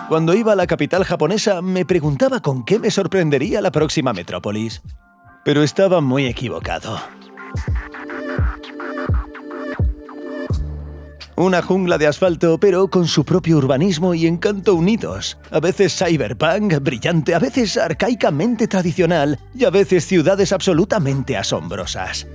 Cuando iba a la capital japonesa, me preguntaba con qué me sorprendería la próxima metrópolis. Pero estaba muy equivocado. Una jungla de asfalto, pero con su propio urbanismo y encanto unidos. A veces cyberpunk, brillante, a veces arcaicamente tradicional y a veces ciudades absolutamente asombrosas.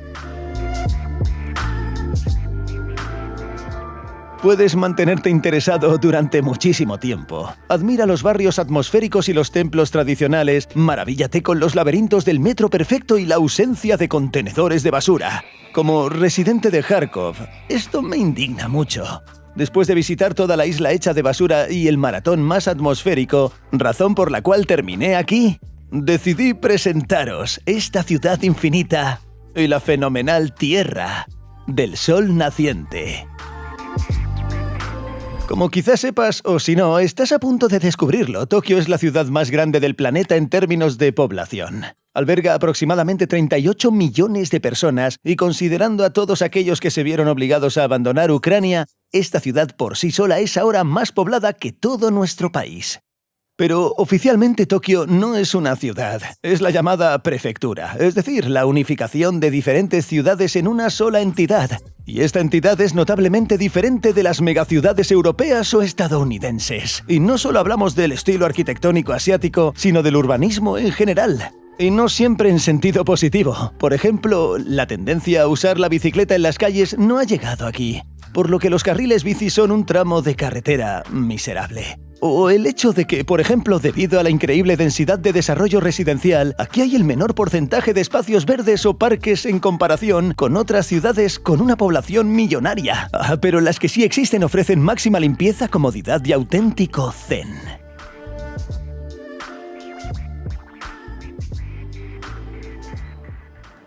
Puedes mantenerte interesado durante muchísimo tiempo. Admira los barrios atmosféricos y los templos tradicionales, maravíllate con los laberintos del metro perfecto y la ausencia de contenedores de basura. Como residente de Kharkov, esto me indigna mucho. Después de visitar toda la isla hecha de basura y el maratón más atmosférico, razón por la cual terminé aquí, decidí presentaros esta ciudad infinita y la fenomenal tierra del sol naciente. Como quizás sepas, o si no, estás a punto de descubrirlo, Tokio es la ciudad más grande del planeta en términos de población. Alberga aproximadamente 38 millones de personas y considerando a todos aquellos que se vieron obligados a abandonar Ucrania, esta ciudad por sí sola es ahora más poblada que todo nuestro país. Pero oficialmente Tokio no es una ciudad, es la llamada prefectura, es decir, la unificación de diferentes ciudades en una sola entidad. Y esta entidad es notablemente diferente de las megaciudades europeas o estadounidenses. Y no solo hablamos del estilo arquitectónico asiático, sino del urbanismo en general. Y no siempre en sentido positivo. Por ejemplo, la tendencia a usar la bicicleta en las calles no ha llegado aquí, por lo que los carriles bici son un tramo de carretera miserable. O el hecho de que, por ejemplo, debido a la increíble densidad de desarrollo residencial, aquí hay el menor porcentaje de espacios verdes o parques en comparación con otras ciudades con una población millonaria. Pero las que sí existen ofrecen máxima limpieza, comodidad y auténtico zen.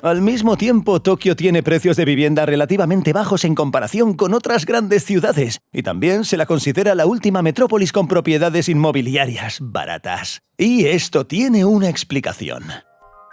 Al mismo tiempo, Tokio tiene precios de vivienda relativamente bajos en comparación con otras grandes ciudades, y también se la considera la última metrópolis con propiedades inmobiliarias baratas. Y esto tiene una explicación.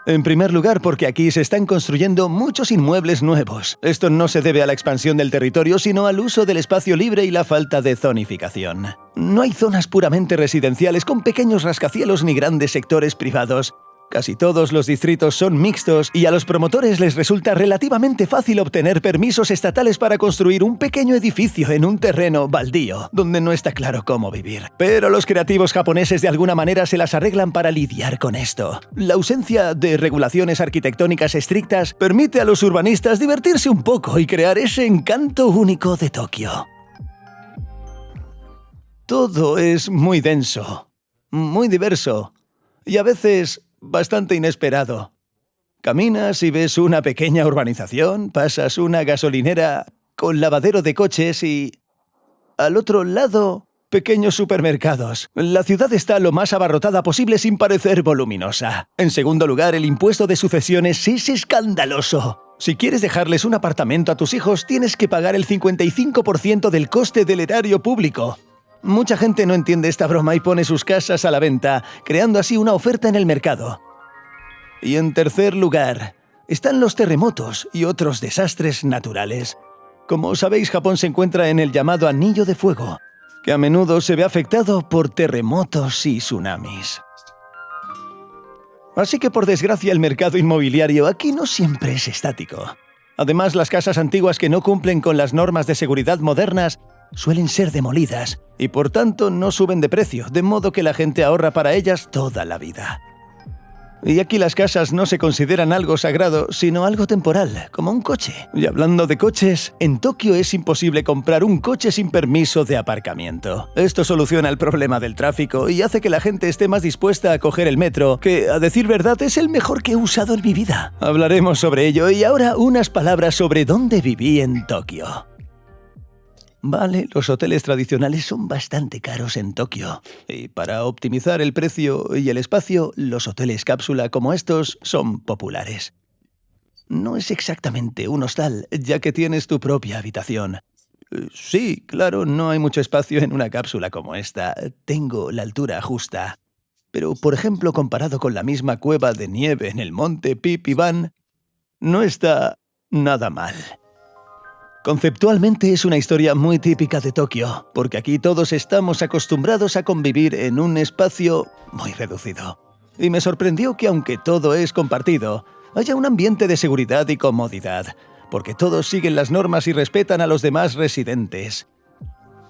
En primer lugar, porque aquí se están construyendo muchos inmuebles nuevos. Esto no se debe a la expansión del territorio, sino al uso del espacio libre y la falta de zonificación. No hay zonas puramente residenciales con pequeños rascacielos ni grandes sectores privados. Casi todos los distritos son mixtos y a los promotores les resulta relativamente fácil obtener permisos estatales para construir un pequeño edificio en un terreno baldío, donde no está claro cómo vivir. Pero los creativos japoneses de alguna manera se las arreglan para lidiar con esto. La ausencia de regulaciones arquitectónicas estrictas permite a los urbanistas divertirse un poco y crear ese encanto único de Tokio. Todo es muy denso, muy diverso y a veces bastante inesperado. Caminas y ves una pequeña urbanización, pasas una gasolinera con lavadero de coches y al otro lado, pequeños supermercados. La ciudad está lo más abarrotada posible sin parecer voluminosa. En segundo lugar, el impuesto de sucesiones es escandaloso. Si quieres dejarles un apartamento a tus hijos, tienes que pagar el 55% del coste del erario público. Mucha gente no entiende esta broma y pone sus casas a la venta, creando así una oferta en el mercado. Y en tercer lugar, están los terremotos y otros desastres naturales. Como sabéis, Japón se encuentra en el llamado Anillo de Fuego, que a menudo se ve afectado por terremotos y tsunamis. Así que, por desgracia, el mercado inmobiliario aquí no siempre es estático. Además, las casas antiguas que no cumplen con las normas de seguridad modernas suelen ser demolidas y por tanto no suben de precio, de modo que la gente ahorra para ellas toda la vida. Y aquí las casas no se consideran algo sagrado, sino algo temporal, como un coche. Y hablando de coches, en Tokio es imposible comprar un coche sin permiso de aparcamiento. Esto soluciona el problema del tráfico y hace que la gente esté más dispuesta a coger el metro, que, a decir verdad, es el mejor que he usado en mi vida. Hablaremos sobre ello y ahora unas palabras sobre dónde viví en Tokio. Vale, los hoteles tradicionales son bastante caros en Tokio. Y para optimizar el precio y el espacio, los hoteles cápsula como estos son populares. No es exactamente un hostal, ya que tienes tu propia habitación. Sí, claro, no hay mucho espacio en una cápsula como esta. Tengo la altura justa. Pero, por ejemplo, comparado con la misma cueva de nieve en el monte Pipiban, no está nada mal. Conceptualmente es una historia muy típica de Tokio, porque aquí todos estamos acostumbrados a convivir en un espacio muy reducido. Y me sorprendió que aunque todo es compartido, haya un ambiente de seguridad y comodidad, porque todos siguen las normas y respetan a los demás residentes.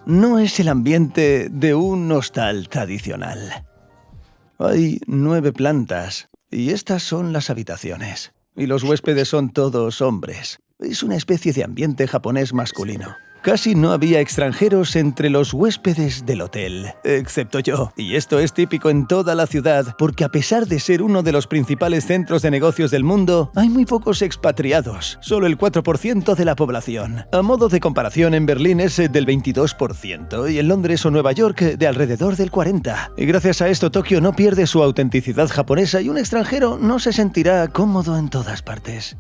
No es el ambiente de un hostal tradicional. Hay 9 plantas, y estas son las habitaciones. Y los huéspedes son todos hombres. Es una especie de ambiente japonés masculino. Casi no había extranjeros entre los huéspedes del hotel, excepto yo. Y esto es típico en toda la ciudad, porque a pesar de ser uno de los principales centros de negocios del mundo, hay muy pocos expatriados, solo el 4% de la población. A modo de comparación, en Berlín es del 22% y en Londres o Nueva York de alrededor del 40%. Y gracias a esto Tokio no pierde su autenticidad japonesa y un extranjero no se sentirá cómodo en todas partes.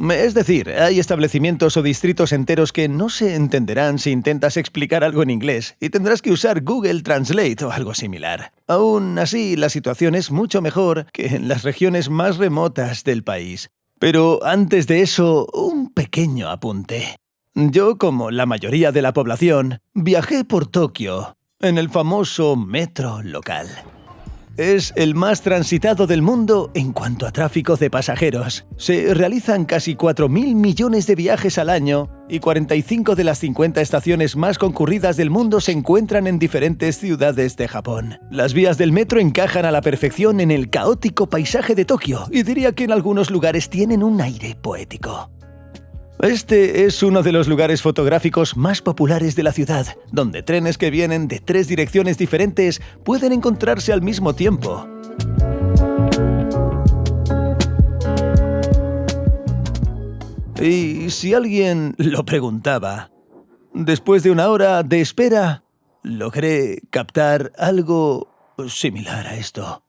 Es decir, hay establecimientos o distritos enteros que no se entenderán si intentas explicar algo en inglés y tendrás que usar Google Translate o algo similar. Aún así, la situación es mucho mejor que en las regiones más remotas del país. Pero antes de eso, un pequeño apunte. Yo, como la mayoría de la población, viajé por Tokio en el famoso metro local. Es el más transitado del mundo en cuanto a tráfico de pasajeros. Se realizan casi 4.000 millones de viajes al año y 45 de las 50 estaciones más concurridas del mundo se encuentran en diferentes ciudades de Japón. Las vías del metro encajan a la perfección en el caótico paisaje de Tokio y diría que en algunos lugares tienen un aire poético. Este es uno de los lugares fotográficos más populares de la ciudad, donde trenes que vienen de 3 direcciones diferentes pueden encontrarse al mismo tiempo. Y si alguien lo preguntaba, después de una hora de espera, logré captar algo similar a esto.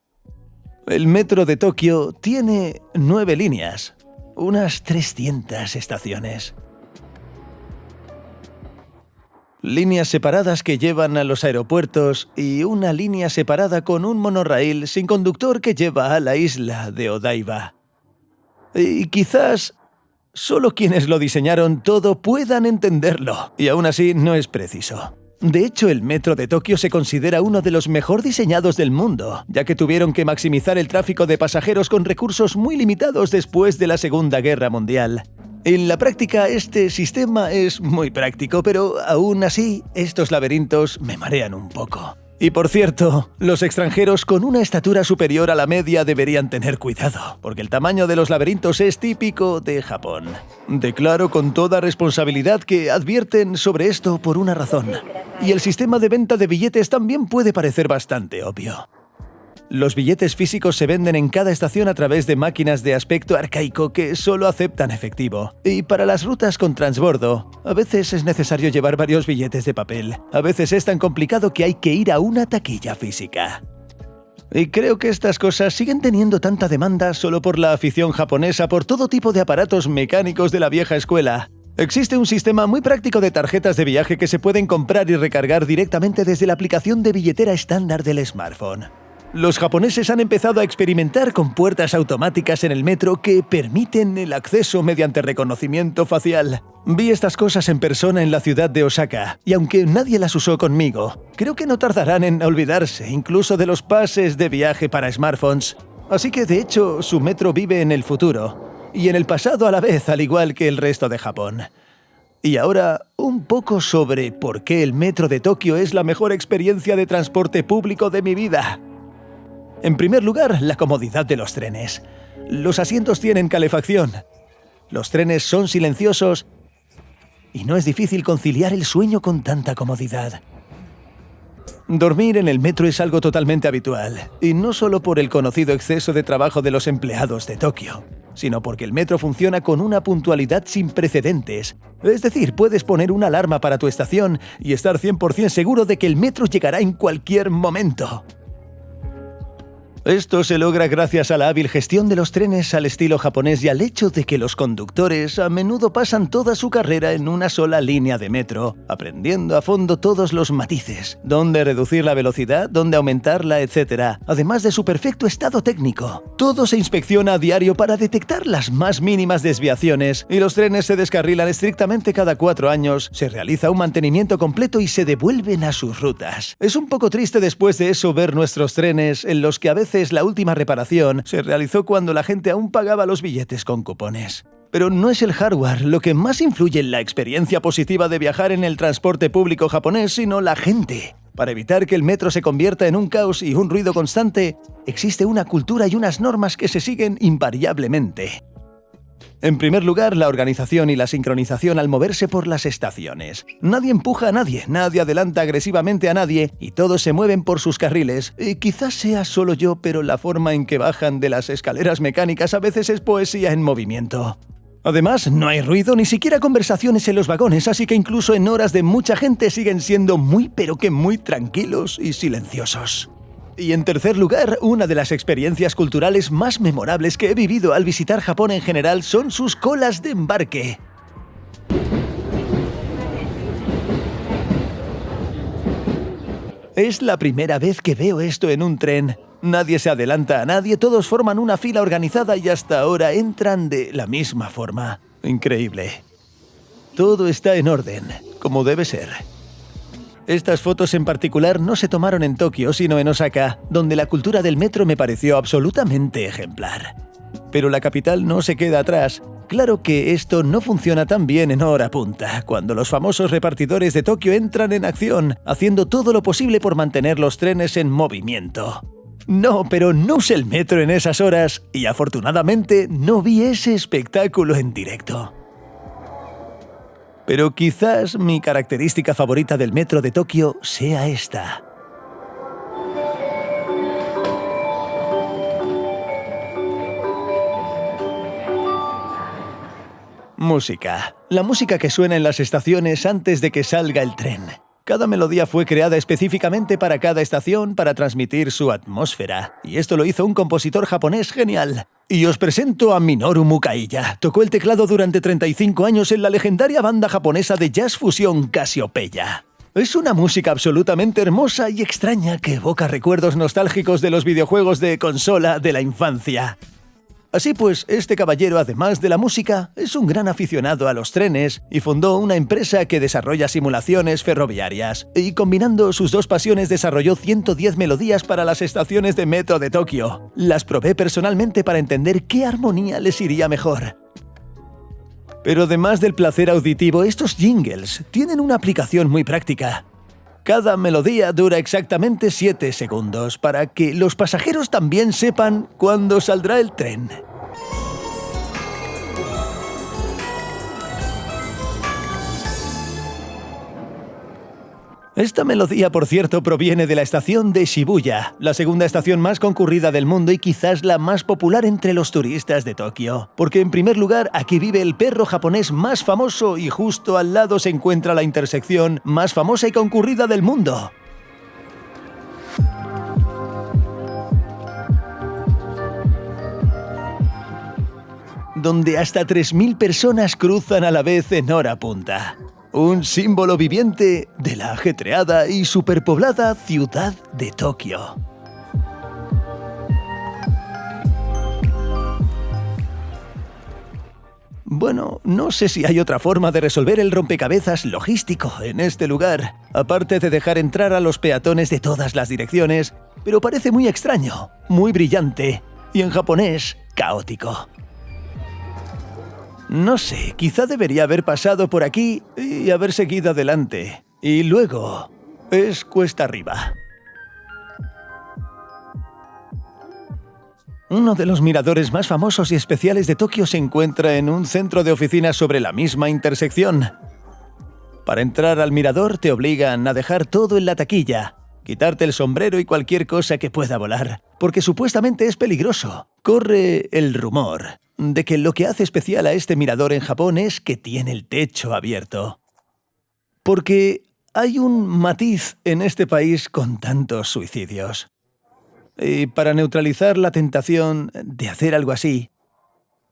El metro de Tokio tiene 9 líneas. Unas 300 estaciones. Líneas separadas que llevan a los aeropuertos y una línea separada con un monorraíl sin conductor que lleva a la isla de Odaiba. Y quizás solo quienes lo diseñaron todo puedan entenderlo, y aún así no es preciso. De hecho, el metro de Tokio se considera uno de los mejor diseñados del mundo, ya que tuvieron que maximizar el tráfico de pasajeros con recursos muy limitados después de la Segunda Guerra Mundial. En la práctica, este sistema es muy práctico, pero aún así, estos laberintos me marean un poco. Y por cierto, los extranjeros con una estatura superior a la media deberían tener cuidado, porque el tamaño de los laberintos es típico de Japón. Declaro con toda responsabilidad que advierten sobre esto por una razón. Y el sistema de venta de billetes también puede parecer bastante obvio. Los billetes físicos se venden en cada estación a través de máquinas de aspecto arcaico que solo aceptan efectivo. Y para las rutas con transbordo, a veces es necesario llevar varios billetes de papel. A veces es tan complicado que hay que ir a una taquilla física. Y creo que estas cosas siguen teniendo tanta demanda solo por la afición japonesa por todo tipo de aparatos mecánicos de la vieja escuela. Existe un sistema muy práctico de tarjetas de viaje que se pueden comprar y recargar directamente desde la aplicación de billetera estándar del smartphone. Los japoneses han empezado a experimentar con puertas automáticas en el metro que permiten el acceso mediante reconocimiento facial. Vi estas cosas en persona en la ciudad de Osaka, y aunque nadie las usó conmigo, creo que no tardarán en olvidarse incluso de los pases de viaje para smartphones. Así que de hecho su metro vive en el futuro, y en el pasado a la vez, al igual que el resto de Japón. Y ahora, un poco sobre por qué el metro de Tokio es la mejor experiencia de transporte público de mi vida. En primer lugar, la comodidad de los trenes. Los asientos tienen calefacción. Los trenes son silenciosos y no es difícil conciliar el sueño con tanta comodidad. Dormir en el metro es algo totalmente habitual, y no solo por el conocido exceso de trabajo de los empleados de Tokio, sino porque el metro funciona con una puntualidad sin precedentes. Es decir, puedes poner una alarma para tu estación y estar 100% seguro de que el metro llegará en cualquier momento. Esto se logra gracias a la hábil gestión de los trenes al estilo japonés y al hecho de que los conductores a menudo pasan toda su carrera en una sola línea de metro, aprendiendo a fondo todos los matices, dónde reducir la velocidad, dónde aumentarla, etc., además de su perfecto estado técnico. Todo se inspecciona a diario para detectar las más mínimas desviaciones y los trenes se descarrilan estrictamente cada 4 años, se realiza un mantenimiento completo y se devuelven a sus rutas. Es un poco triste después de eso ver nuestros trenes en los que a veces la última reparación se realizó cuando la gente aún pagaba los billetes con cupones. Pero no es el hardware lo que más influye en la experiencia positiva de viajar en el transporte público japonés, sino la gente. Para evitar que el metro se convierta en un caos y un ruido constante, existe una cultura y unas normas que se siguen invariablemente. En primer lugar, la organización y la sincronización al moverse por las estaciones. Nadie empuja a nadie, nadie adelanta agresivamente a nadie y todos se mueven por sus carriles. Y quizás sea solo yo, pero la forma en que bajan de las escaleras mecánicas a veces es poesía en movimiento. Además, no hay ruido ni siquiera conversaciones en los vagones, así que incluso en horas de mucha gente siguen siendo muy tranquilos y silenciosos. Y en tercer lugar, una de las experiencias culturales más memorables que he vivido al visitar Japón en general son sus colas de embarque. Es la primera vez que veo esto en un tren. Nadie se adelanta a nadie, todos forman una fila organizada y hasta ahora entran de la misma forma. Increíble. Todo está en orden, como debe ser. Estas fotos en particular no se tomaron en Tokio, sino en Osaka, donde la cultura del metro me pareció absolutamente ejemplar. Pero la capital no se queda atrás. Claro que esto no funciona tan bien en hora punta, cuando los famosos repartidores de Tokio entran en acción, haciendo todo lo posible por mantener los trenes en movimiento. No, pero no usé el metro en esas horas y afortunadamente no vi ese espectáculo en directo. Pero quizás mi característica favorita del metro de Tokio sea esta. Música. La música que suena en las estaciones antes de que salga el tren. Cada melodía fue creada específicamente para cada estación para transmitir su atmósfera. Y esto lo hizo un compositor japonés genial. Y os presento a Minoru Mukaiya. Tocó el teclado durante 35 años en la legendaria banda japonesa de jazz fusión Cassiopeia. Es una música absolutamente hermosa y extraña que evoca recuerdos nostálgicos de los videojuegos de consola de la infancia. Así pues, este caballero, además de la música, es un gran aficionado a los trenes y fundó una empresa que desarrolla simulaciones ferroviarias. Y combinando sus dos pasiones desarrolló 110 melodías para las estaciones de metro de Tokio. Las probé personalmente para entender qué armonía les iría mejor. Pero además del placer auditivo, estos jingles tienen una aplicación muy práctica. Cada melodía dura exactamente 7 segundos para que los pasajeros también sepan cuándo saldrá el tren. Esta melodía, por cierto, proviene de la estación de Shibuya, la segunda estación más concurrida del mundo y quizás la más popular entre los turistas de Tokio. Porque en primer lugar, aquí vive el perro japonés más famoso y justo al lado se encuentra la intersección más famosa y concurrida del mundo. Donde hasta 3.000 personas cruzan a la vez en hora punta. Un símbolo viviente de la ajetreada y superpoblada ciudad de Tokio. Bueno, no sé si hay otra forma de resolver el rompecabezas logístico en este lugar, aparte de dejar entrar a los peatones de todas las direcciones, pero parece muy extraño, muy brillante y en japonés, caótico. No sé, quizá debería haber pasado por aquí y haber seguido adelante. Y luego es cuesta arriba. Uno de los miradores más famosos y especiales de Tokio se encuentra en un centro de oficinas sobre la misma intersección. Para entrar al mirador te obligan a dejar todo en la taquilla, quitarte el sombrero y cualquier cosa que pueda volar, porque supuestamente es peligroso. Corre el rumor de que lo que hace especial a este mirador en Japón es que tiene el techo abierto. Porque hay un matiz en este país con tantos suicidios. Y para neutralizar la tentación de hacer algo así,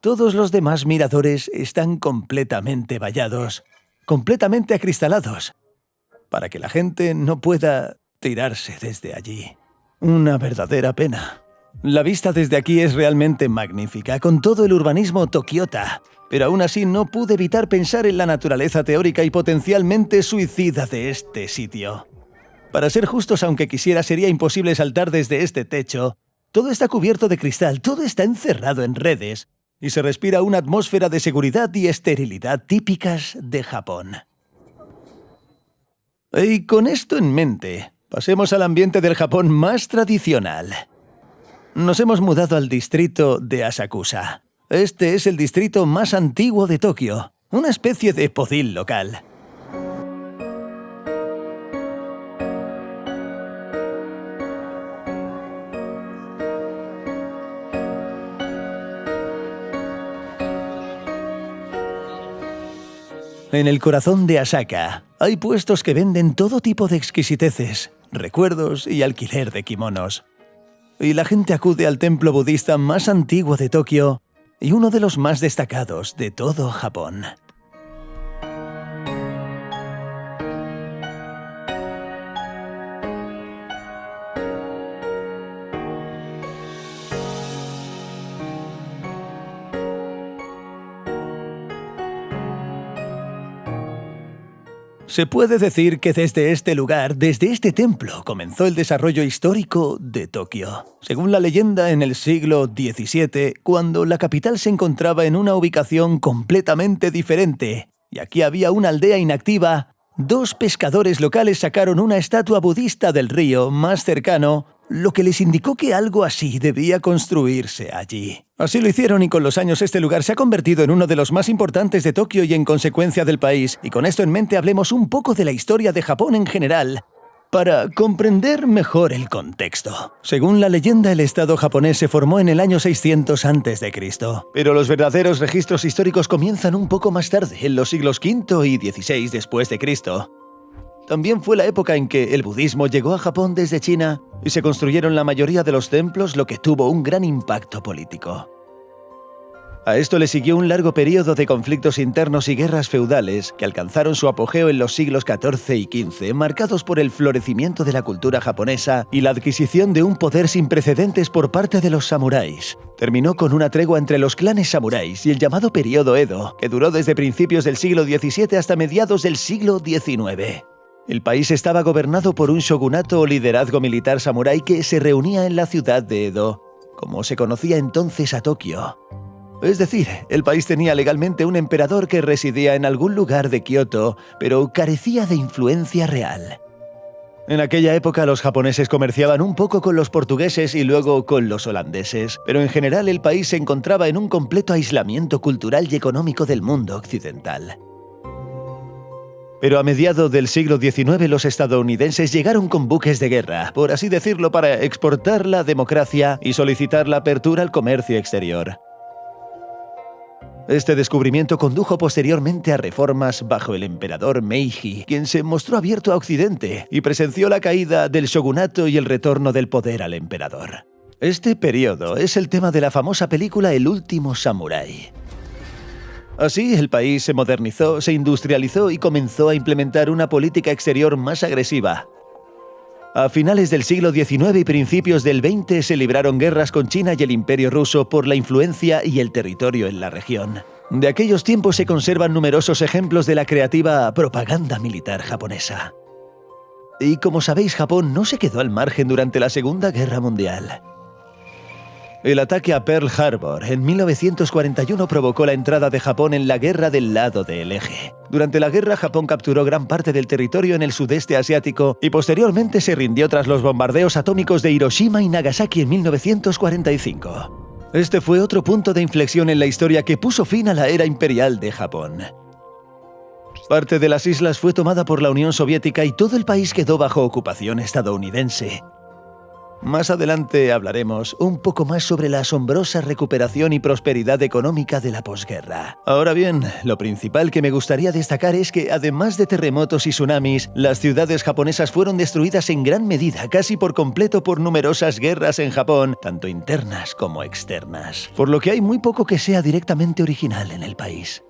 todos los demás miradores están completamente vallados, completamente acristalados, para que la gente no pueda tirarse desde allí. Una verdadera pena. La vista desde aquí es realmente magnífica, con todo el urbanismo tokiota, pero aún así no pude evitar pensar en la naturaleza teórica y potencialmente suicida de este sitio. Para ser justos, aunque quisiera, sería imposible saltar desde este techo. Todo está cubierto de cristal, todo está encerrado en redes, y se respira una atmósfera de seguridad y esterilidad típicas de Japón. Y con esto en mente, pasemos al ambiente del Japón más tradicional. Nos hemos mudado al distrito de Asakusa. Este es el distrito más antiguo de Tokio, una especie de Podil local. En el corazón de Asaka hay puestos que venden todo tipo de exquisiteces, recuerdos y alquiler de kimonos. Y la gente acude al templo budista más antiguo de Tokio y uno de los más destacados de todo Japón. Se puede decir que desde este lugar, desde este templo, comenzó el desarrollo histórico de Tokio. Según la leyenda, en el siglo XVII, cuando la capital se encontraba en una ubicación completamente diferente, y aquí había una aldea inactiva, dos pescadores locales sacaron una estatua budista del río más cercano, lo que les indicó que algo así debía construirse allí. Así lo hicieron y con los años este lugar se ha convertido en uno de los más importantes de Tokio y en consecuencia del país. Y con esto en mente hablemos un poco de la historia de Japón en general, para comprender mejor el contexto. Según la leyenda, el Estado japonés se formó en el año 600 a.C., pero los verdaderos registros históricos comienzan un poco más tarde, en los siglos V y XVI después de Cristo. También fue la época en que el budismo llegó a Japón desde China y se construyeron la mayoría de los templos, lo que tuvo un gran impacto político. A esto le siguió un largo periodo de conflictos internos y guerras feudales que alcanzaron su apogeo en los siglos XIV y XV, marcados por el florecimiento de la cultura japonesa y la adquisición de un poder sin precedentes por parte de los samuráis. Terminó con una tregua entre los clanes samuráis y el llamado periodo Edo, que duró desde principios del siglo XVII hasta mediados del siglo XIX. El país estaba gobernado por un shogunato o liderazgo militar samurái que se reunía en la ciudad de Edo, como se conocía entonces a Tokio. Es decir, el país tenía legalmente un emperador que residía en algún lugar de Kioto, pero carecía de influencia real. En aquella época los japoneses comerciaban un poco con los portugueses y luego con los holandeses, pero en general el país se encontraba en un completo aislamiento cultural y económico del mundo occidental. Pero a mediados del siglo XIX los estadounidenses llegaron con buques de guerra, por así decirlo, para exportar la democracia y solicitar la apertura al comercio exterior. Este descubrimiento condujo posteriormente a reformas bajo el emperador Meiji, quien se mostró abierto a Occidente y presenció la caída del shogunato y el retorno del poder al emperador. Este periodo es el tema de la famosa película El último samurái. Así, el país se modernizó, se industrializó y comenzó a implementar una política exterior más agresiva. A finales del siglo XIX y principios del XX se libraron guerras con China y el Imperio ruso por la influencia y el territorio en la región. De aquellos tiempos se conservan numerosos ejemplos de la creativa propaganda militar japonesa. Y como sabéis, Japón no se quedó al margen durante la Segunda Guerra Mundial. El ataque a Pearl Harbor en 1941 provocó la entrada de Japón en la guerra del lado del eje. Durante la guerra, Japón capturó gran parte del territorio en el sudeste asiático y posteriormente se rindió tras los bombardeos atómicos de Hiroshima y Nagasaki en 1945. Este fue otro punto de inflexión en la historia que puso fin a la era imperial de Japón. Parte de las islas fue tomada por la Unión Soviética y todo el país quedó bajo ocupación estadounidense. Más adelante hablaremos un poco más sobre la asombrosa recuperación y prosperidad económica de la posguerra. Ahora bien, lo principal que me gustaría destacar es que, además de terremotos y tsunamis, las ciudades japonesas fueron destruidas en gran medida, casi por completo, por numerosas guerras en Japón, tanto internas como externas. Por lo que hay muy poco que sea directamente original en el país.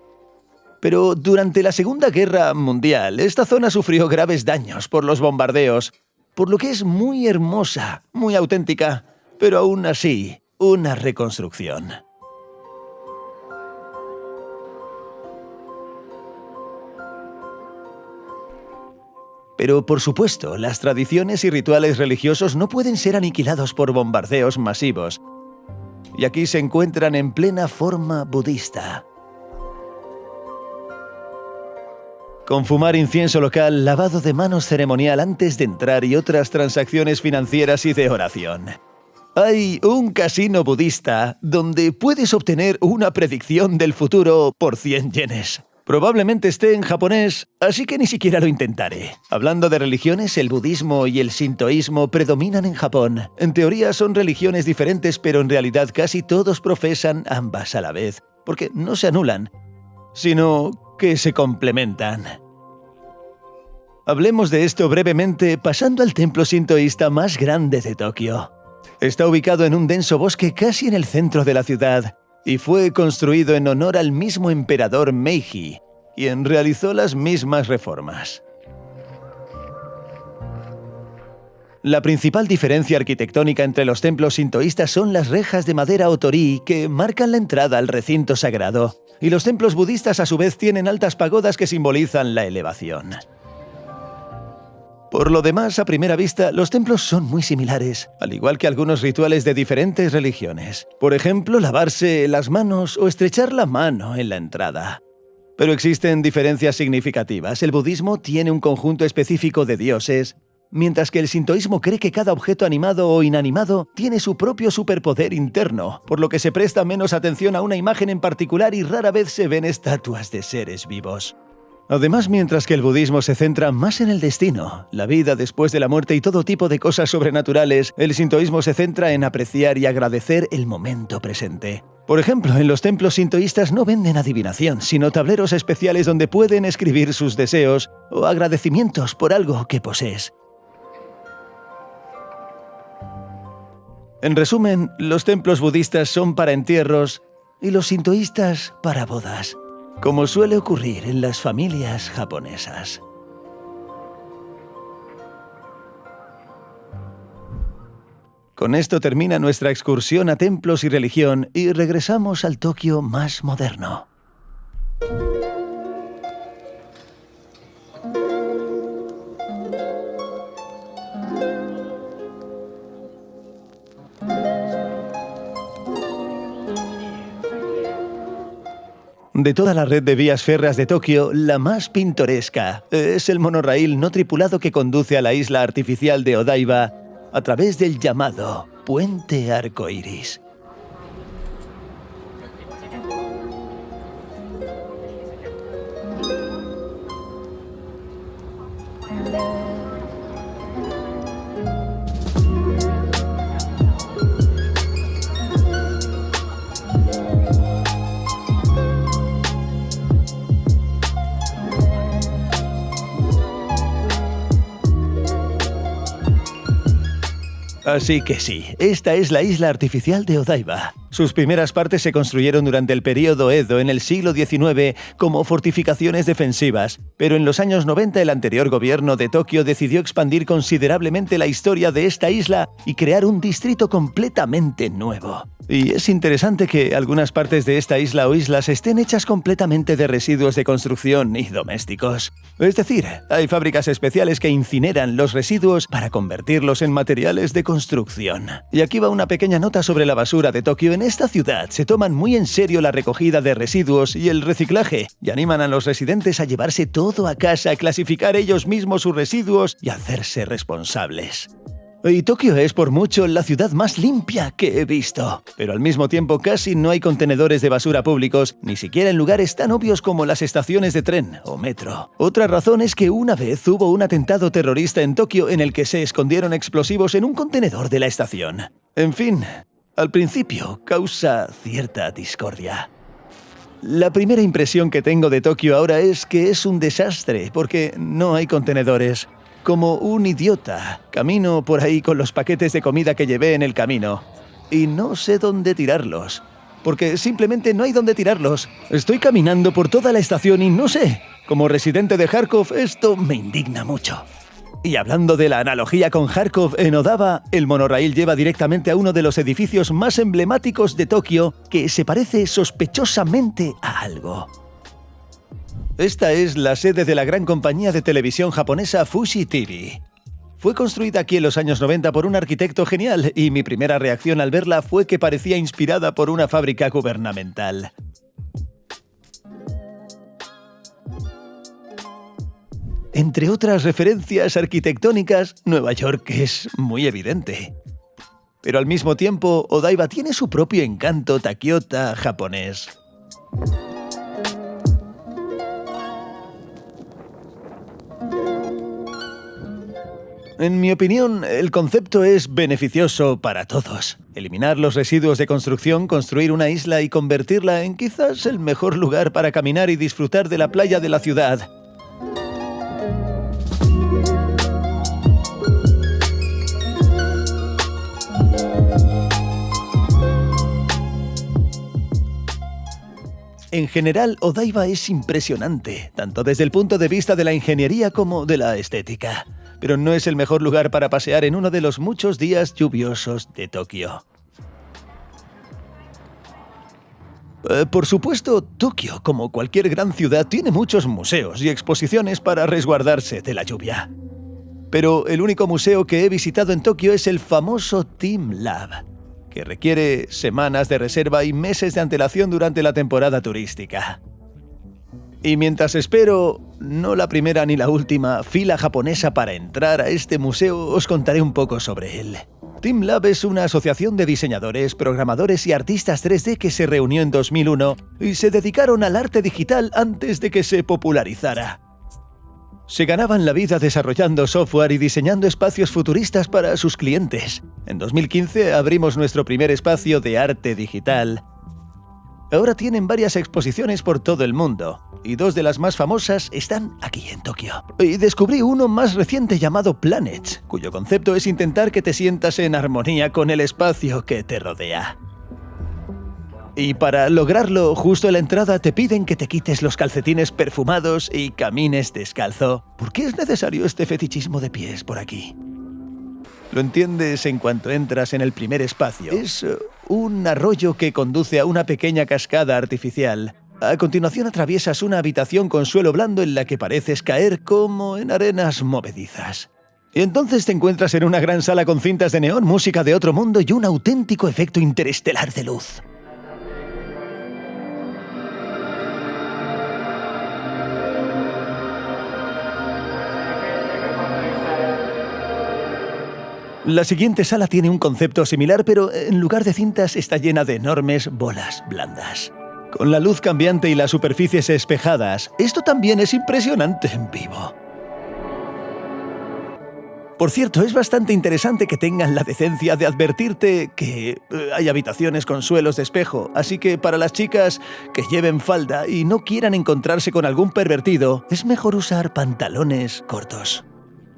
Pero durante la Segunda Guerra Mundial, esta zona sufrió graves daños por los bombardeos, por lo que es muy hermosa, muy auténtica, pero aún así, una reconstrucción. Pero, por supuesto, las tradiciones y rituales religiosos no pueden ser aniquilados por bombardeos masivos, y aquí se encuentran en plena forma budista. Con fumar incienso local, lavado de manos ceremonial antes de entrar y otras transacciones financieras y de oración. Hay un casino budista donde puedes obtener una predicción del futuro por 100 yenes. Probablemente esté en japonés, así que ni siquiera lo intentaré. Hablando de religiones, el budismo y el sintoísmo predominan en Japón. En teoría son religiones diferentes, pero en realidad casi todos profesan ambas a la vez, porque no se anulan, sino que se complementan. Hablemos de esto brevemente pasando al templo sintoísta más grande de Tokio. Está ubicado en un denso bosque casi en el centro de la ciudad y fue construido en honor al mismo emperador Meiji, quien realizó las mismas reformas. La principal diferencia arquitectónica entre los templos sintoístas son las rejas de madera o torii que marcan la entrada al recinto sagrado, y los templos budistas a su vez tienen altas pagodas que simbolizan la elevación. Por lo demás, a primera vista, los templos son muy similares, al igual que algunos rituales de diferentes religiones. Por ejemplo, lavarse las manos o estrechar la mano en la entrada. Pero existen diferencias significativas. El budismo tiene un conjunto específico de dioses, mientras que el sintoísmo cree que cada objeto animado o inanimado tiene su propio superpoder interno, por lo que se presta menos atención a una imagen en particular y rara vez se ven estatuas de seres vivos. Además, mientras que el budismo se centra más en el destino, la vida después de la muerte y todo tipo de cosas sobrenaturales, el sintoísmo se centra en apreciar y agradecer el momento presente. Por ejemplo, en los templos sintoístas no venden adivinación, sino tableros especiales donde pueden escribir sus deseos o agradecimientos por algo que posees. En resumen, los templos budistas son para entierros y los sintoístas para bodas, como suele ocurrir en las familias japonesas. Con esto termina nuestra excursión a templos y religión y regresamos al Tokio más moderno. De toda la red de vías férreas de Tokio, la más pintoresca es el monorraíl no tripulado que conduce a la isla artificial de Odaiba a través del llamado Puente Arcoíris. Así que sí, esta es la isla artificial de Odaiba. Sus primeras partes se construyeron durante el período Edo en el siglo XIX como fortificaciones defensivas, pero en los años 90 el anterior gobierno de Tokio decidió expandir considerablemente la historia de esta isla y crear un distrito completamente nuevo. Y es interesante que algunas partes de esta isla o islas estén hechas completamente de residuos de construcción y domésticos. Es decir, hay fábricas especiales que incineran los residuos para convertirlos en materiales de construcción. Y aquí va una pequeña nota sobre la basura de Tokio. En esta ciudad se toman muy en serio la recogida de residuos y el reciclaje, y animan a los residentes a llevarse todo a casa, a clasificar ellos mismos sus residuos y a hacerse responsables. Y Tokio es por mucho la ciudad más limpia que he visto. Pero al mismo tiempo casi no hay contenedores de basura públicos, ni siquiera en lugares tan obvios como las estaciones de tren o metro. Otra razón es que una vez hubo un atentado terrorista en Tokio en el que se escondieron explosivos en un contenedor de la estación. En fin, al principio causa cierta discordia. La primera impresión que tengo de Tokio ahora es que es un desastre porque no hay contenedores. Como un idiota, camino por ahí con los paquetes de comida que llevé en el camino y no sé dónde tirarlos, porque simplemente no hay dónde tirarlos. Estoy caminando por toda la estación y no sé. Como residente de Kharkov, esto me indigna mucho. Y hablando de la analogía con Kharkov, en Odava, el monorraíl lleva directamente a uno de los edificios más emblemáticos de Tokio que se parece sospechosamente a algo. Esta es la sede de la gran compañía de televisión japonesa Fuji TV. Fue construida aquí en los años 90 por un arquitecto genial y mi primera reacción al verla fue que parecía inspirada por una fábrica gubernamental. Entre otras referencias arquitectónicas, Nueva York es muy evidente. Pero al mismo tiempo, Odaiba tiene su propio encanto takiota japonés. En mi opinión, el concepto es beneficioso para todos. Eliminar los residuos de construcción, construir una isla y convertirla en quizás el mejor lugar para caminar y disfrutar de la playa de la ciudad. En general, Odaiba es impresionante, tanto desde el punto de vista de la ingeniería como de la estética. Pero no es el mejor lugar para pasear en uno de los muchos días lluviosos de Tokio. Por supuesto, Tokio, como cualquier gran ciudad, tiene muchos museos y exposiciones para resguardarse de la lluvia. Pero el único museo que he visitado en Tokio es el famoso Team Lab, que requiere semanas de reserva y meses de antelación durante la temporada turística. Y mientras espero, no la primera ni la última, fila japonesa para entrar a este museo, os contaré un poco sobre él. Team Lab es una asociación de diseñadores, programadores y artistas 3D que se reunió en 2001 y se dedicaron al arte digital antes de que se popularizara. Se ganaban la vida desarrollando software y diseñando espacios futuristas para sus clientes. En 2015 abrimos nuestro primer espacio de arte digital. Ahora tienen varias exposiciones por todo el mundo, y dos de las más famosas están aquí en Tokio. Y descubrí uno más reciente llamado Planets, cuyo concepto es intentar que te sientas en armonía con el espacio que te rodea. Y para lograrlo, justo en la entrada te piden que te quites los calcetines perfumados y camines descalzo. ¿Por qué es necesario este fetichismo de pies por aquí? Lo entiendes en cuanto entras en el primer espacio. Es un arroyo que conduce a una pequeña cascada artificial. A continuación atraviesas una habitación con suelo blando en la que pareces caer como en arenas movedizas. Y entonces te encuentras en una gran sala con cintas de neón, música de otro mundo y un auténtico efecto interestelar de luz. La siguiente sala tiene un concepto similar, pero en lugar de cintas está llena de enormes bolas blandas. Con la luz cambiante y las superficies espejadas, esto también es impresionante en vivo. Por cierto, es bastante interesante que tengan la decencia de advertirte que hay habitaciones con suelos de espejo, así que para las chicas que lleven falda y no quieran encontrarse con algún pervertido, es mejor usar pantalones cortos.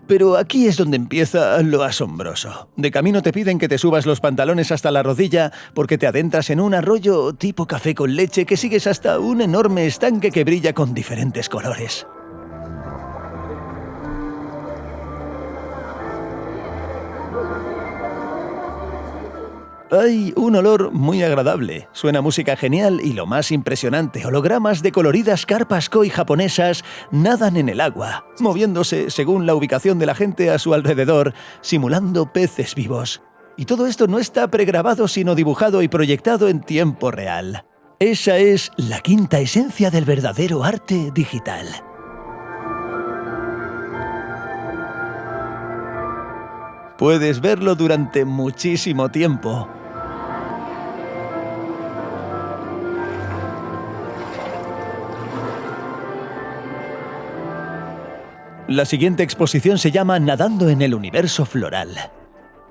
Pero aquí es donde empieza lo asombroso. De camino te piden que te subas los pantalones hasta la rodilla porque te adentras en un arroyo tipo café con leche que sigues hasta un enorme estanque que brilla con diferentes colores. Hay un olor muy agradable, suena música genial y lo más impresionante, hologramas de coloridas carpas koi japonesas nadan en el agua, moviéndose según la ubicación de la gente a su alrededor, simulando peces vivos. Y todo esto no está pregrabado sino dibujado y proyectado en tiempo real. Esa es la quinta esencia del verdadero arte digital. Puedes verlo durante muchísimo tiempo. La siguiente exposición se llama Nadando en el universo floral.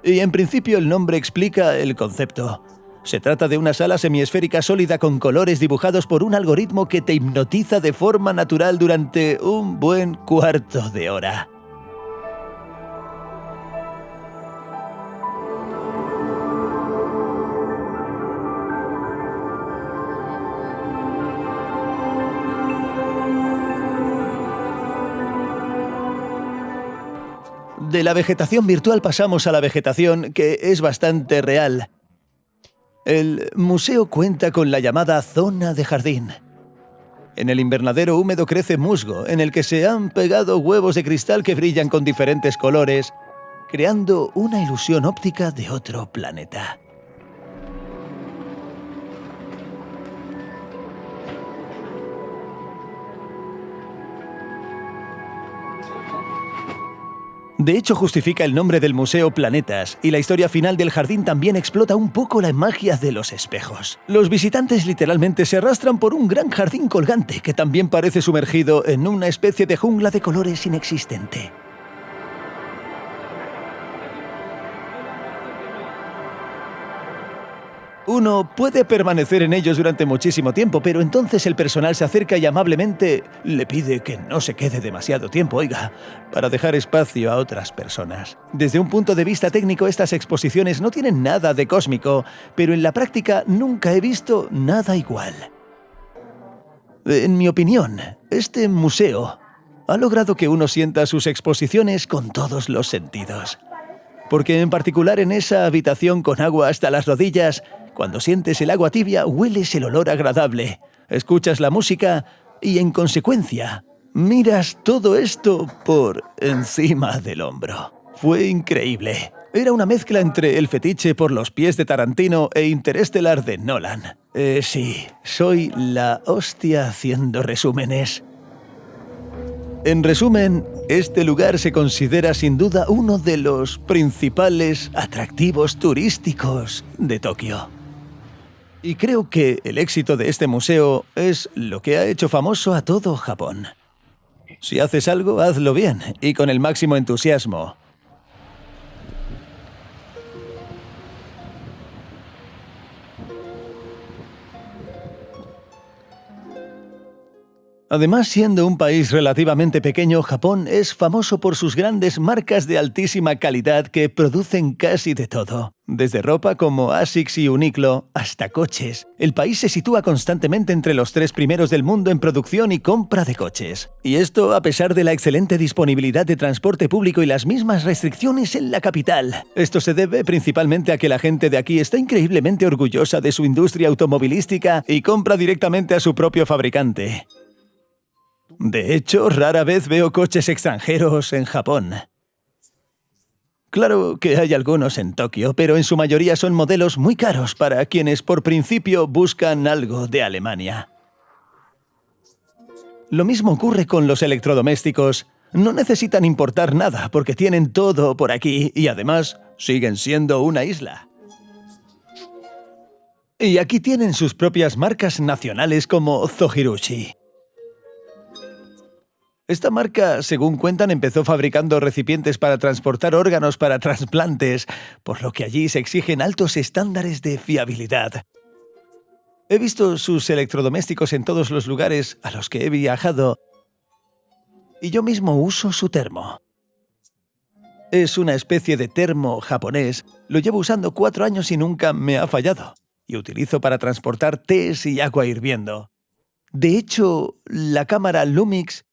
Y en principio el nombre explica el concepto. Se trata de una sala semiesférica sólida con colores dibujados por un algoritmo que te hipnotiza de forma natural durante un buen cuarto de hora. De la vegetación virtual pasamos a la vegetación, que es bastante real. El museo cuenta con la llamada zona de jardín. En el invernadero húmedo crece musgo, en el que se han pegado huevos de cristal que brillan con diferentes colores, creando una ilusión óptica de otro planeta. De hecho, justifica el nombre del museo Planetas, y la historia final del jardín también explota un poco la magia de los espejos. Los visitantes literalmente se arrastran por un gran jardín colgante que también parece sumergido en una especie de jungla de colores inexistente. Uno puede permanecer en ellos durante muchísimo tiempo, pero entonces el personal se acerca y amablemente le pide que no se quede demasiado tiempo, oiga, para dejar espacio a otras personas. Desde un punto de vista técnico, estas exposiciones no tienen nada de cósmico, pero en la práctica nunca he visto nada igual. En mi opinión, este museo ha logrado que uno sienta sus exposiciones con todos los sentidos. Porque en particular en esa habitación con agua hasta las rodillas, cuando sientes el agua tibia, hueles el olor agradable, escuchas la música y, en consecuencia, miras todo esto por encima del hombro. Fue increíble. Era una mezcla entre El fetiche por los pies de Tarantino e Interestelar de Nolan. Sí, soy la hostia haciendo resúmenes. En resumen, este lugar se considera sin duda uno de los principales atractivos turísticos de Tokio. Y creo que el éxito de este museo es lo que ha hecho famoso a todo Japón. Si haces algo, hazlo bien y con el máximo entusiasmo. Además, siendo un país relativamente pequeño, Japón es famoso por sus grandes marcas de altísima calidad que producen casi de todo. Desde ropa como Asics y Uniqlo hasta coches. El país se sitúa constantemente entre los 3 primeros del mundo en producción y compra de coches. Y esto a pesar de la excelente disponibilidad de transporte público y las mismas restricciones en la capital. Esto se debe principalmente a que la gente de aquí está increíblemente orgullosa de su industria automovilística y compra directamente a su propio fabricante. De hecho, rara vez veo coches extranjeros en Japón. Claro que hay algunos en Tokio, pero en su mayoría son modelos muy caros para quienes por principio buscan algo de Alemania. Lo mismo ocurre con los electrodomésticos. No necesitan importar nada porque tienen todo por aquí y además siguen siendo una isla. Y aquí tienen sus propias marcas nacionales como Zohirushi. Esta marca, según cuentan, empezó fabricando recipientes para transportar órganos para trasplantes, por lo que allí se exigen altos estándares de fiabilidad. He visto sus electrodomésticos en todos los lugares a los que he viajado y yo mismo uso su termo. Es una especie de termo japonés, lo llevo usando 4 años y nunca me ha fallado, y utilizo para transportar tés y agua hirviendo. De hecho, la cámara Lumix,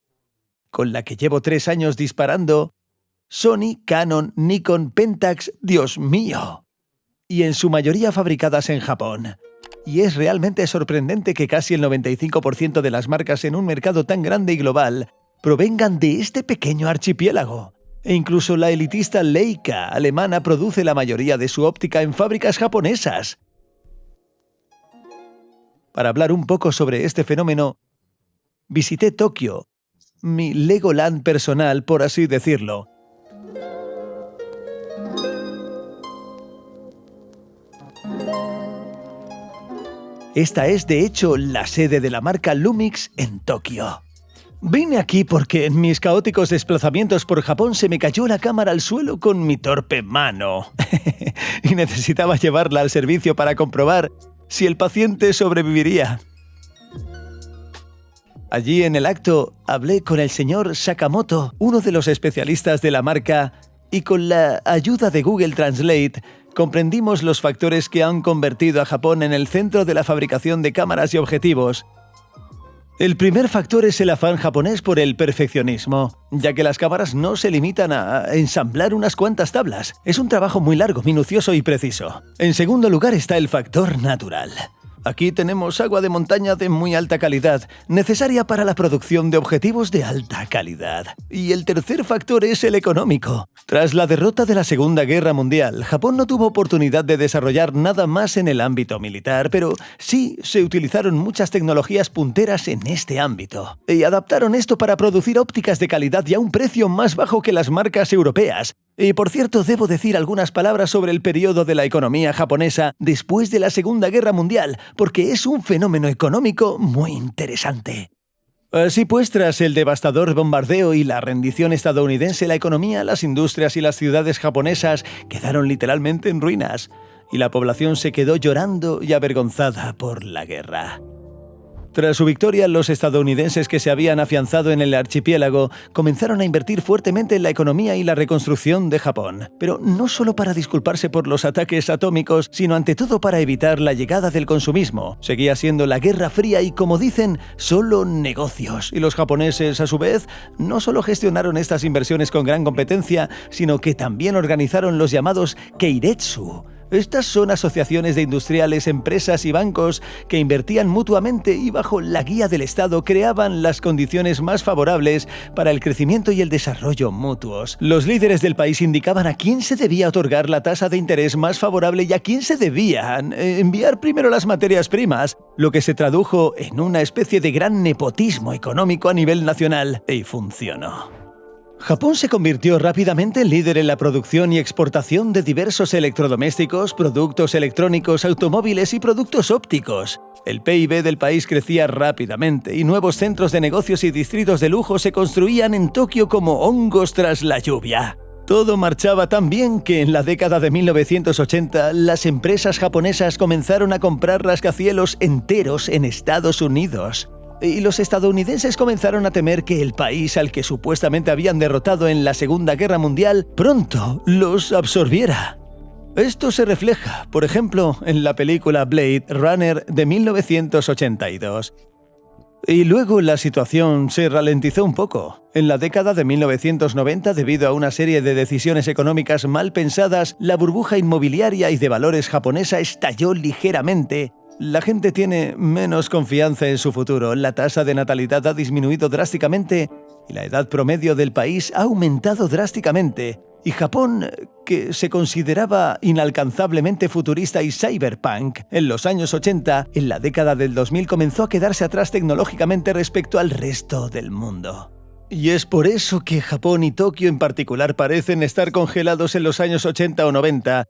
con la que llevo 3 años disparando, Sony, Canon, Nikon, Pentax, ¡Dios mío! Y en su mayoría fabricadas en Japón. Y es realmente sorprendente que casi el 95% de las marcas en un mercado tan grande y global provengan de este pequeño archipiélago. E incluso la elitista Leica alemana produce la mayoría de su óptica en fábricas japonesas. Para hablar un poco sobre este fenómeno, visité Tokio, mi Legoland personal, por así decirlo. Esta es, de hecho, la sede de la marca Lumix en Tokio. Vine aquí porque en mis caóticos desplazamientos por Japón se me cayó la cámara al suelo con mi torpe mano y necesitaba llevarla al servicio para comprobar si el paciente sobreviviría. Allí en el acto hablé con el señor Sakamoto, uno de los especialistas de la marca, y con la ayuda de Google Translate comprendimos los factores que han convertido a Japón en el centro de la fabricación de cámaras y objetivos. El primer factor es el afán japonés por el perfeccionismo, ya que las cámaras no se limitan a ensamblar unas cuantas tablas. Es un trabajo muy largo, minucioso y preciso. En segundo lugar está el factor natural. Aquí tenemos agua de montaña de muy alta calidad, necesaria para la producción de objetivos de alta calidad. Y el tercer factor es el económico. Tras la derrota de la Segunda Guerra Mundial, Japón no tuvo oportunidad de desarrollar nada más en el ámbito militar, pero sí se utilizaron muchas tecnologías punteras en este ámbito. Y adaptaron esto para producir ópticas de calidad y a un precio más bajo que las marcas europeas. Y por cierto, debo decir algunas palabras sobre el periodo de la economía japonesa después de la Segunda Guerra Mundial, porque es un fenómeno económico muy interesante. Así pues, tras el devastador bombardeo y la rendición estadounidense, la economía, las industrias y las ciudades japonesas quedaron literalmente en ruinas, y la población se quedó llorando y avergonzada por la guerra. Tras su victoria, los estadounidenses que se habían afianzado en el archipiélago comenzaron a invertir fuertemente en la economía y la reconstrucción de Japón. Pero no solo para disculparse por los ataques atómicos, sino ante todo para evitar la llegada del consumismo. Seguía siendo la Guerra Fría y, como dicen, solo negocios. Y los japoneses, a su vez, no solo gestionaron estas inversiones con gran competencia, sino que también organizaron los llamados Keiretsu. Estas son asociaciones de industriales, empresas y bancos que invertían mutuamente y bajo la guía del Estado creaban las condiciones más favorables para el crecimiento y el desarrollo mutuos. Los líderes del país indicaban a quién se debía otorgar la tasa de interés más favorable y a quién se debían enviar primero las materias primas, lo que se tradujo en una especie de gran nepotismo económico a nivel nacional, y funcionó. Japón se convirtió rápidamente en líder en la producción y exportación de diversos electrodomésticos, productos electrónicos, automóviles y productos ópticos. El PIB del país crecía rápidamente y nuevos centros de negocios y distritos de lujo se construían en Tokio como hongos tras la lluvia. Todo marchaba tan bien que en la década de 1980 las empresas japonesas comenzaron a comprar rascacielos enteros en Estados Unidos. Y los estadounidenses comenzaron a temer que el país al que supuestamente habían derrotado en la Segunda Guerra Mundial pronto los absorbiera. Esto se refleja, por ejemplo, en la película Blade Runner de 1982. Y luego la situación se ralentizó un poco. En la década de 1990, debido a una serie de decisiones económicas mal pensadas, la burbuja inmobiliaria y de valores japonesa estalló ligeramente. La gente tiene menos confianza en su futuro, la tasa de natalidad ha disminuido drásticamente y la edad promedio del país ha aumentado drásticamente. Y Japón, que se consideraba inalcanzablemente futurista y cyberpunk en los años 80, en la década del 2000 comenzó a quedarse atrás tecnológicamente respecto al resto del mundo. Y es por eso que Japón y Tokio en particular parecen estar congelados en los años 80 o 90,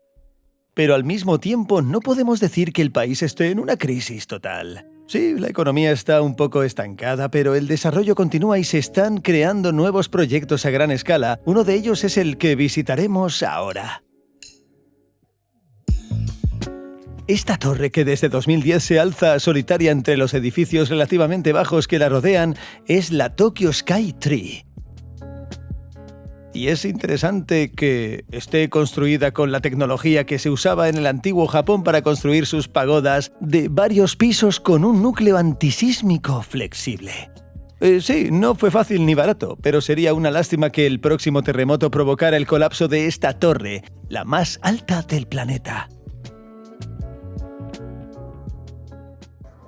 pero al mismo tiempo no podemos decir que el país esté en una crisis total. Sí, la economía está un poco estancada, pero el desarrollo continúa y se están creando nuevos proyectos a gran escala. Uno de ellos es el que visitaremos ahora. Esta torre, que desde 2010 se alza solitaria entre los edificios relativamente bajos que la rodean, es la Tokyo Sky Tree. Y es interesante que esté construida con la tecnología que se usaba en el antiguo Japón para construir sus pagodas de varios pisos con un núcleo antisísmico flexible. Sí, no fue fácil ni barato, pero sería una lástima que el próximo terremoto provocara el colapso de esta torre, la más alta del planeta.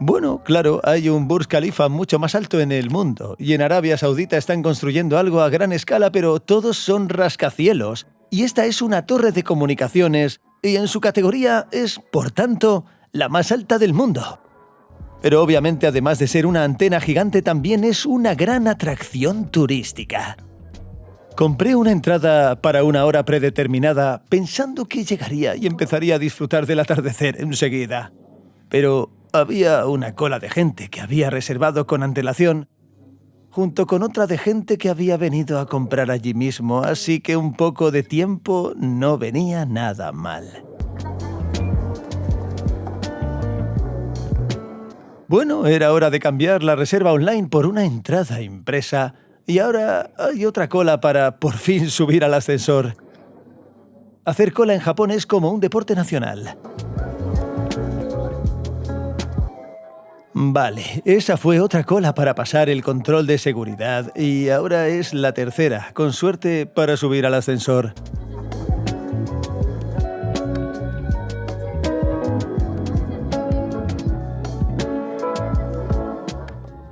Bueno, claro, hay un Burj Khalifa mucho más alto en el mundo, y en Arabia Saudita están construyendo algo a gran escala, pero todos son rascacielos. Y esta es una torre de comunicaciones, y en su categoría es, por tanto, la más alta del mundo. Pero obviamente, además de ser una antena gigante, también es una gran atracción turística. Compré una entrada para una hora predeterminada, pensando que llegaría y empezaría a disfrutar del atardecer enseguida. Pero había una cola de gente que había reservado con antelación, junto con otra de gente que había venido a comprar allí mismo, así que un poco de tiempo no venía nada mal. Bueno, era hora de cambiar la reserva online por una entrada impresa, y ahora hay otra cola para por fin subir al ascensor. Hacer cola en Japón es como un deporte nacional. Vale, esa fue otra cola para pasar el control de seguridad y ahora es la tercera, con suerte para subir al ascensor.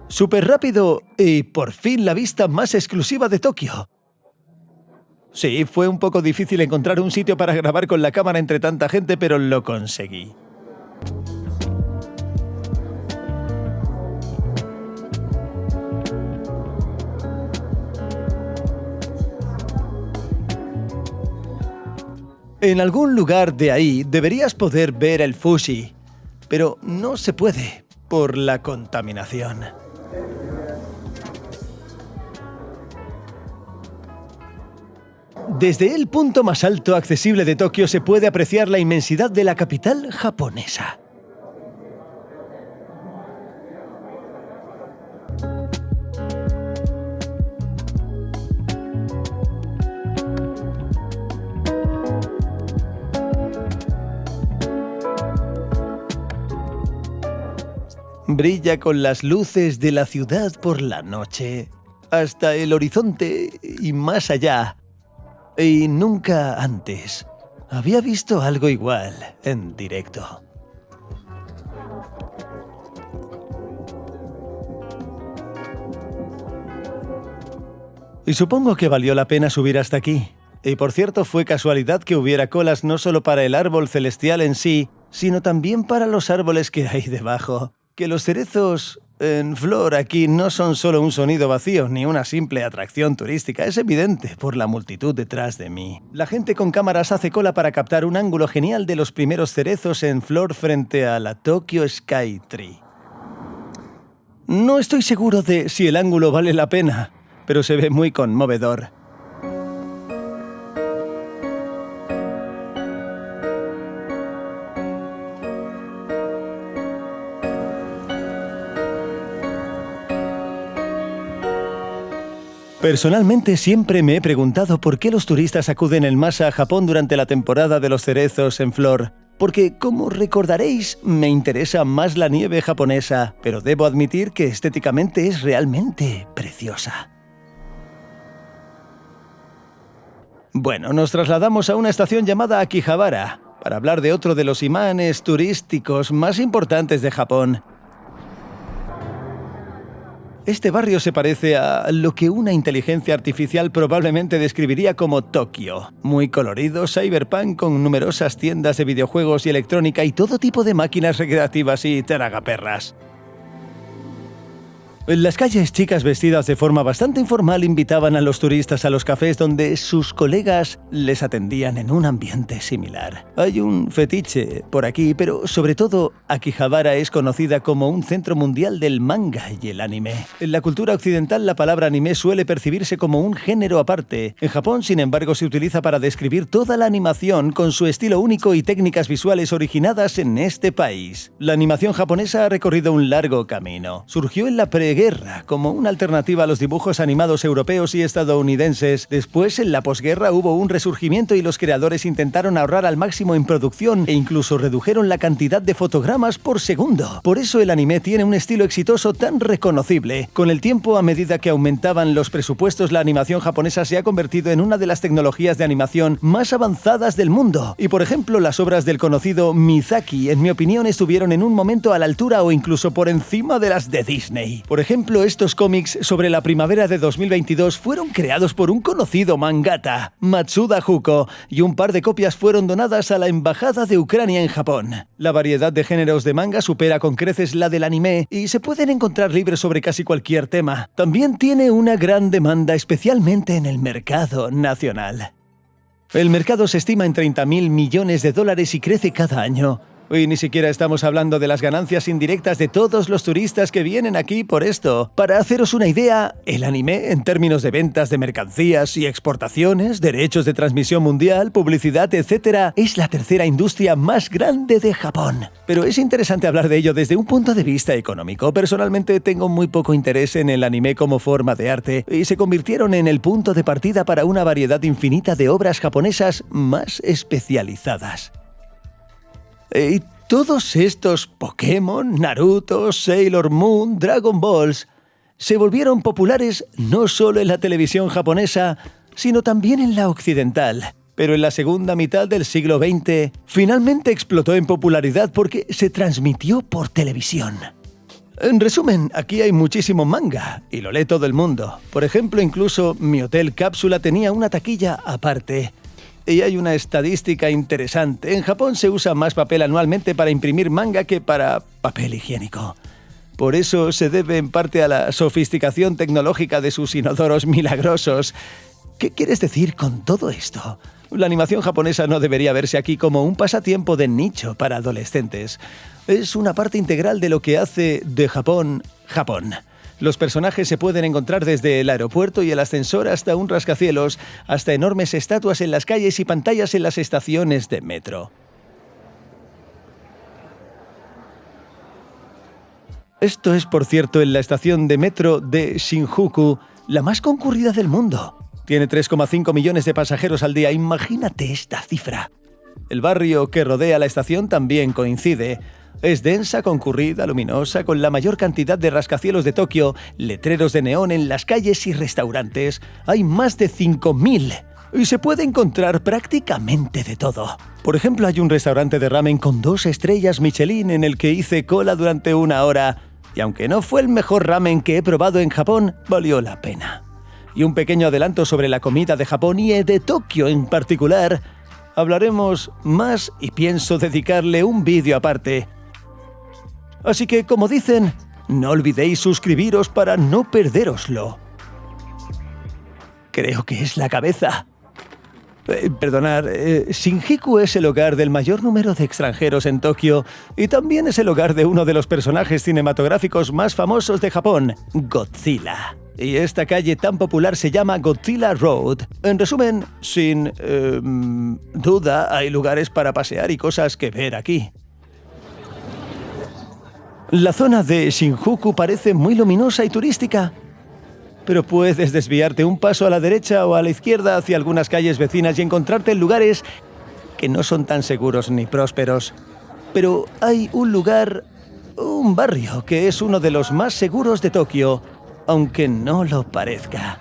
Súper rápido y por fin la vista más exclusiva de Tokio. Sí, fue un poco difícil encontrar un sitio para grabar con la cámara entre tanta gente, pero lo conseguí. En algún lugar de ahí deberías poder ver el Fuji, pero no se puede por la contaminación. Desde el punto más alto accesible de Tokio se puede apreciar la inmensidad de la capital japonesa. Brilla con las luces de la ciudad por la noche, hasta el horizonte y más allá. Y nunca antes había visto algo igual en directo. Y supongo que valió la pena subir hasta aquí. Y por cierto, fue casualidad que hubiera colas no solo para el árbol celestial en sí, sino también para los árboles que hay debajo. Que los cerezos en flor aquí no son solo un sonido vacío ni una simple atracción turística, es evidente por la multitud detrás de mí. La gente con cámaras hace cola para captar un ángulo genial de los primeros cerezos en flor frente a la Tokyo Sky Tree. No estoy seguro de si el ángulo vale la pena, pero se ve muy conmovedor. Personalmente siempre me he preguntado por qué los turistas acuden en masa a Japón durante la temporada de los cerezos en flor. Porque, como recordaréis, me interesa más la nieve japonesa, pero debo admitir que estéticamente es realmente preciosa. Bueno, nos trasladamos a una estación llamada Akihabara para hablar de otro de los imanes turísticos más importantes de Japón. Este barrio se parece a lo que una inteligencia artificial probablemente describiría como Tokio. Muy colorido, cyberpunk con numerosas tiendas de videojuegos y electrónica y todo tipo de máquinas recreativas y tragaperras. En las calles, chicas vestidas de forma bastante informal invitaban a los turistas a los cafés donde sus colegas les atendían en un ambiente similar. Hay un fetiche por aquí, pero sobre todo Akihabara es conocida como un centro mundial del manga y el anime. En la cultura occidental la palabra anime suele percibirse como un género aparte. En Japón, sin embargo, se utiliza para describir toda la animación con su estilo único y técnicas visuales originadas en este país. La animación japonesa ha recorrido un largo camino. Surgió en la preguerra como una alternativa a los dibujos animados europeos y estadounidenses. Después, en la posguerra, hubo un resurgimiento y los creadores intentaron ahorrar al máximo en producción e incluso redujeron la cantidad de fotogramas por segundo. Por eso el anime tiene un estilo exitoso tan reconocible. Con el tiempo, a medida que aumentaban los presupuestos, la animación japonesa se ha convertido en una de las tecnologías de animación más avanzadas del mundo. Y por ejemplo, las obras del conocido Miyazaki, en mi opinión, estuvieron en un momento a la altura o incluso por encima de las de Disney. Por ejemplo, estos cómics sobre la primavera de 2022 fueron creados por un conocido mangaka, Matsuda Huko, y un par de copias fueron donadas a la Embajada de Ucrania en Japón. La variedad de géneros de manga supera con creces la del anime y se pueden encontrar libros sobre casi cualquier tema. También tiene una gran demanda, especialmente en el mercado nacional. El mercado se estima en $30.000 millones y crece cada año. Y ni siquiera estamos hablando de las ganancias indirectas de todos los turistas que vienen aquí por esto. Para haceros una idea, el anime, en términos de ventas de mercancías y exportaciones, derechos de transmisión mundial, publicidad, etc., es la tercera industria más grande de Japón. Pero es interesante hablar de ello desde un punto de vista económico. Personalmente tengo muy poco interés en el anime como forma de arte y se convirtieron en el punto de partida para una variedad infinita de obras japonesas más especializadas. Y todos estos Pokémon, Naruto, Sailor Moon, Dragon Balls se volvieron populares no solo en la televisión japonesa, sino también en la occidental. Pero en la segunda mitad del siglo XX, finalmente explotó en popularidad porque se transmitió por televisión. En resumen, aquí hay muchísimo manga, y lo lee todo el mundo. Por ejemplo, incluso mi hotel Cápsula tenía una taquilla aparte. Y hay una estadística interesante. En Japón se usa más papel anualmente para imprimir manga que para papel higiénico. Por eso se debe en parte a la sofisticación tecnológica de sus inodoros milagrosos. ¿Qué quieres decir con todo esto? La animación japonesa no debería verse aquí como un pasatiempo de nicho para adolescentes. Es una parte integral de lo que hace de Japón, Japón. Los personajes se pueden encontrar desde el aeropuerto y el ascensor hasta un rascacielos, hasta enormes estatuas en las calles y pantallas en las estaciones de metro. Esto es, por cierto, en la estación de metro de Shinjuku, la más concurrida del mundo. Tiene 3,5 millones de pasajeros al día. Imagínate esta cifra. El barrio que rodea la estación también coincide. Es densa, concurrida, luminosa, con la mayor cantidad de rascacielos de Tokio, letreros de neón en las calles y restaurantes. Hay más de 5.000 y se puede encontrar prácticamente de todo. Por ejemplo, hay un restaurante de ramen con 2 estrellas Michelin en el que hice cola durante 1 hora. Y aunque no fue el mejor ramen que he probado en Japón, valió la pena. Y un pequeño adelanto sobre la comida de Japón y de Tokio en particular. Hablaremos más y pienso dedicarle un vídeo aparte. Así que, como dicen, no olvidéis suscribiros para no perdéroslo. Creo que es la cabeza. Perdonad, Shinjuku es el hogar del mayor número de extranjeros en Tokio y también es el hogar de uno de los personajes cinematográficos más famosos de Japón, Godzilla. Y esta calle tan popular se llama Godzilla Road. En resumen, sin duda hay lugares para pasear y cosas que ver aquí. La zona de Shinjuku parece muy luminosa y turística, pero puedes desviarte un paso a la derecha o a la izquierda hacia algunas calles vecinas y encontrarte en lugares que no son tan seguros ni prósperos. Pero hay un lugar, un barrio, que es uno de los más seguros de Tokio, aunque no lo parezca.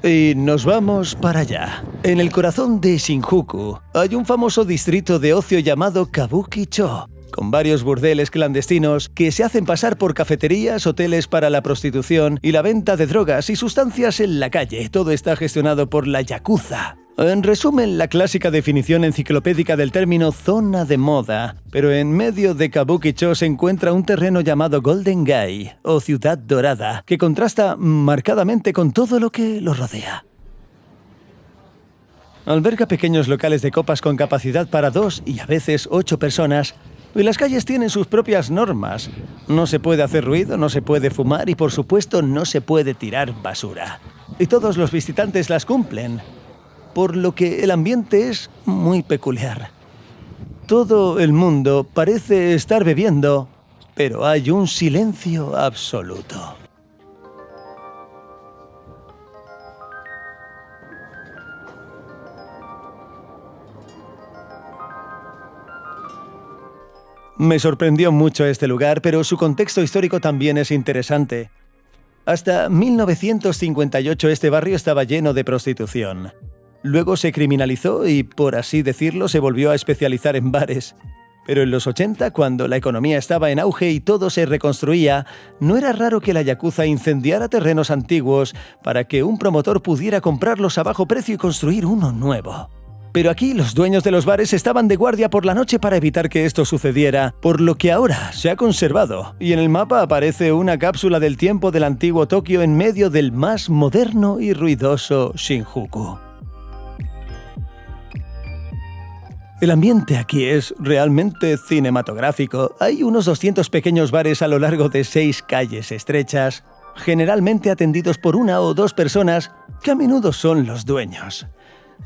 Y nos vamos para allá. En el corazón de Shinjuku hay un famoso distrito de ocio llamado Kabuki-cho, con varios burdeles clandestinos que se hacen pasar por cafeterías, hoteles para la prostitución y la venta de drogas y sustancias en la calle. Todo está gestionado por la Yakuza. En resumen, la clásica definición enciclopédica del término zona de moda. Pero en medio de Kabuki-cho se encuentra un terreno llamado Golden Gai, o Ciudad Dorada, que contrasta marcadamente con todo lo que lo rodea. Alberga pequeños locales de copas con capacidad para 2 y a veces 8 personas, y las calles tienen sus propias normas. No se puede hacer ruido, no se puede fumar y, por supuesto, no se puede tirar basura. Y todos los visitantes las cumplen, por lo que el ambiente es muy peculiar. Todo el mundo parece estar bebiendo, pero hay un silencio absoluto. Me sorprendió mucho este lugar, pero su contexto histórico también es interesante. Hasta 1958 este barrio estaba lleno de prostitución. Luego se criminalizó y, por así decirlo, se volvió a especializar en bares. Pero en los 80, cuando la economía estaba en auge y todo se reconstruía, no era raro que la Yakuza incendiara terrenos antiguos para que un promotor pudiera comprarlos a bajo precio y construir uno nuevo. Pero aquí los dueños de los bares estaban de guardia por la noche para evitar que esto sucediera, por lo que ahora se ha conservado. Y en el mapa aparece una cápsula del tiempo del antiguo Tokio en medio del más moderno y ruidoso Shinjuku. El ambiente aquí es realmente cinematográfico. Hay unos 200 pequeños bares a lo largo de 6 calles estrechas, generalmente atendidos por 1 o 2 personas, que a menudo son los dueños.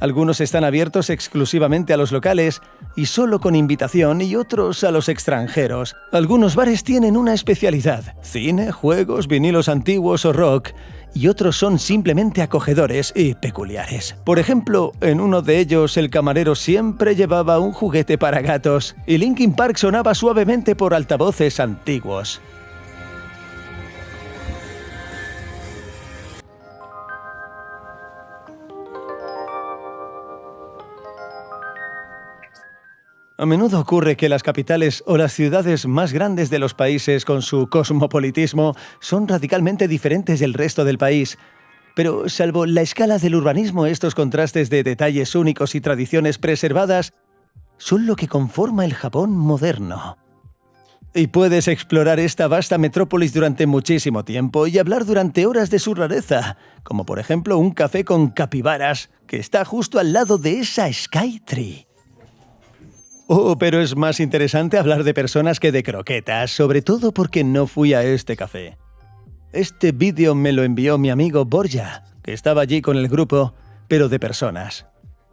Algunos están abiertos exclusivamente a los locales y solo con invitación, y otros a los extranjeros. Algunos bares tienen una especialidad: cine, juegos, vinilos antiguos o rock, y otros son simplemente acogedores y peculiares. Por ejemplo, en uno de ellos el camarero siempre llevaba un juguete para gatos y Linkin Park sonaba suavemente por altavoces antiguos. A menudo ocurre que las capitales o las ciudades más grandes de los países, con su cosmopolitismo, son radicalmente diferentes del resto del país. Pero, salvo la escala del urbanismo, estos contrastes de detalles únicos y tradiciones preservadas son lo que conforma el Japón moderno. Y puedes explorar esta vasta metrópolis durante muchísimo tiempo y hablar durante horas de su rareza, como por ejemplo un café con capibaras que está justo al lado de esa Skytree. Oh, pero es más interesante hablar de personas que de croquetas, sobre todo porque no fui a este café. Este vídeo me lo envió mi amigo Borja, que estaba allí con el grupo, pero de personas.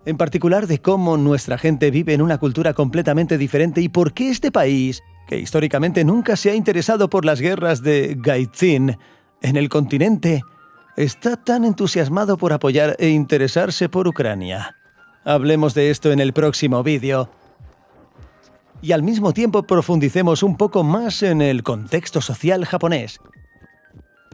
En particular de cómo nuestra gente vive en una cultura completamente diferente y por qué este país, que históricamente nunca se ha interesado por las guerras de Gaitsin en el continente, está tan entusiasmado por apoyar e interesarse por Ucrania. Hablemos de esto en el próximo vídeo. Y al mismo tiempo profundicemos un poco más en el contexto social japonés.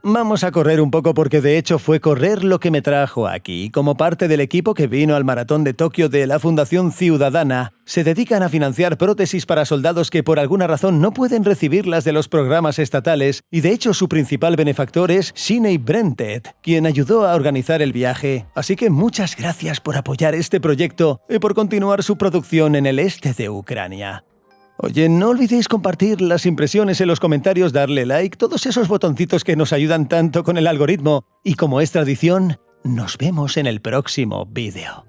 Vamos a correr un poco porque de hecho fue correr lo que me trajo aquí. Como parte del equipo que vino al Maratón de Tokio de la Fundación Ciudadana, se dedican a financiar prótesis para soldados que por alguna razón no pueden recibirlas de los programas estatales, y de hecho su principal benefactor es Shinei Brented, quien ayudó a organizar el viaje. Así que muchas gracias por apoyar este proyecto y por continuar su producción en el este de Ucrania. Oye, no olvidéis compartir las impresiones en los comentarios, darle like, todos esos botoncitos que nos ayudan tanto con el algoritmo. Y como es tradición, nos vemos en el próximo vídeo.